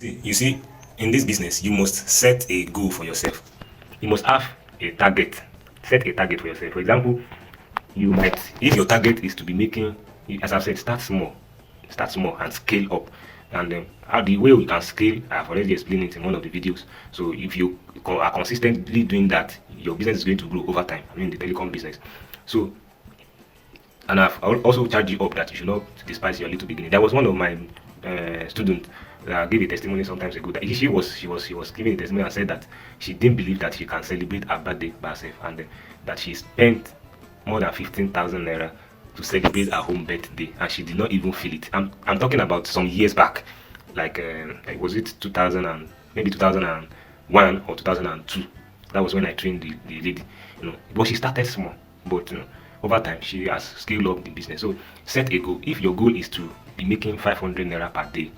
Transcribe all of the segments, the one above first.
You see, in this business, you must set a goal for yourself. You must have a target. Set a target for yourself. For example, you might, if your target is to be making, as I've said, start small and scale up. And how the way we can scale, I've already explained it in one of the videos. So if you are consistently doing that, your business is going to grow over time. I mean, the telecom business. So, and I've also charged you up that you should not despise your little beginning. There was one of my students that gave a testimony sometimes ago that she was giving a testimony and said that she didn't believe that she can celebrate her birthday by herself, and that she spent more than 15,000 naira to celebrate her home birthday, and she did not even feel it. I'm talking about some years back, like was it 2000 and maybe 2001 or 2002? That was when I trained the lady, But she started small, but over time she has scaled up the business. So set a goal. If your goal is to be making 500 naira per day,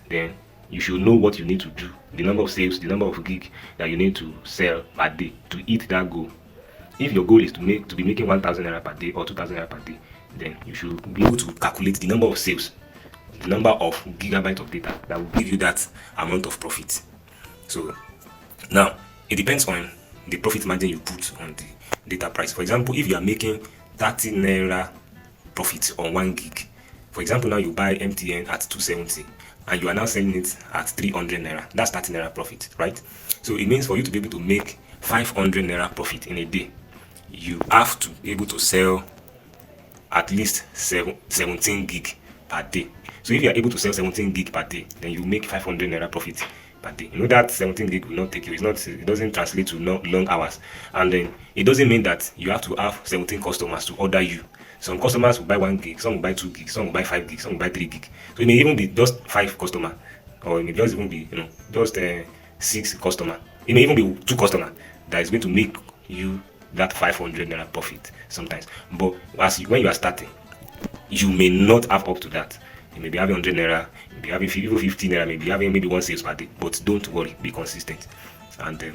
then you should know what you need to do, the number of sales, the number of gig that you need to sell per day to hit that goal. If your goal is to be making 1,000 naira per day or 2,000 naira per day, then you should be able to calculate the number of sales, the number of gigabytes of data that will give you that amount of profit. So now it depends on the profit margin you put on the data price. For example, if you are making 30 naira profit on 1 gig, for example, now you buy MTN at 270 and you are now selling it at 300 naira, that's 30 naira profit, right? So it means for you to be able to make 500 naira profit in a day, you have to be able to sell at least 17 gig per day. So if you are able to sell 17 gig per day, then you make 500 naira profit per day. That 17 gig will not take you. It doesn't translate to long hours, and then it doesn't mean that you have to have 17 customers to order you. Some customers will buy 1 gig, some will buy 2 gig, some will buy 5 gig, some will buy 3 gig. So it may even be just 5 customers, or it may just even be just 6 customers. It may even be 2 customers that is going to make you that 500 naira profit sometimes. But when you are starting, you may not have up to that. You may be having 100 naira, you may be having 50 naira, maybe having maybe 1 sales per day. But don't worry, be consistent, and you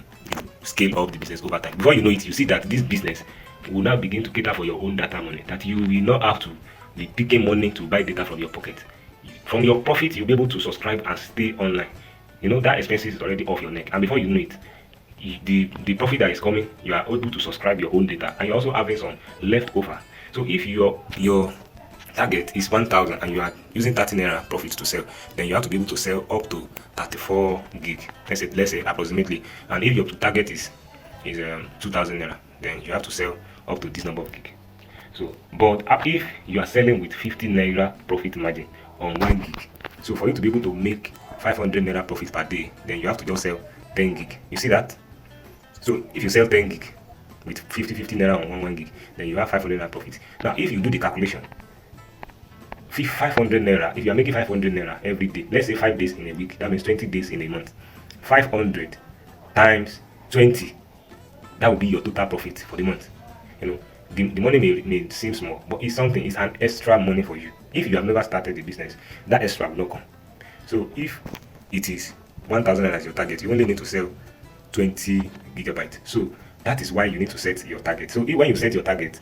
scale up the business over time. Before you know it, you see that this business will now begin to cater for your own data money, that you will not have to be picking money to buy data from your pocket. From your profit, you'll be able to subscribe and stay online. That expenses is already off your neck, and before you know it, the profit that is coming, you are able to subscribe your own data, and you're also having some left over. So if your target is 1,000 and you are using 30 naira profit to sell, then you have to be able to sell up to 34 gig, let's say approximately. And if your target is 2,000 naira, then you have to sell up to this number of gig. So, but if you are selling with 50 naira profit margin on 1 gig, so for you to be able to make 500 naira profit per day, then you have to just sell 10 gig. You see that? So if you sell 10 gig with 50 naira on 1 gig, then you have 500 naira profit. Now if you do the calculation, 500 naira, if you are making 500 naira every day, let's say 5 days in a week, that means 20 days in a month. 500 times 20, that will be your total profit for the month. The money may seem small, but it's an extra money for you. If you have never started the business, that extra will not come. So if it is 1,000 as your target, you only need to sell 20 gigabytes. So that is why you need to set your target. So when you set your target,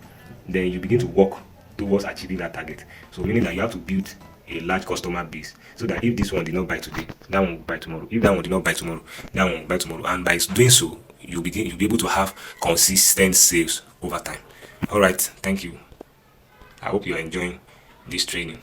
then you begin to work towards achieving that target. So meaning that you have to build a large customer base, so that if this one did not buy today, that one will buy tomorrow. If that one did not buy tomorrow, that one will buy tomorrow. And by doing so, you'll be able to have consistent sales over time. All right, thank you. I hope you are enjoying this training.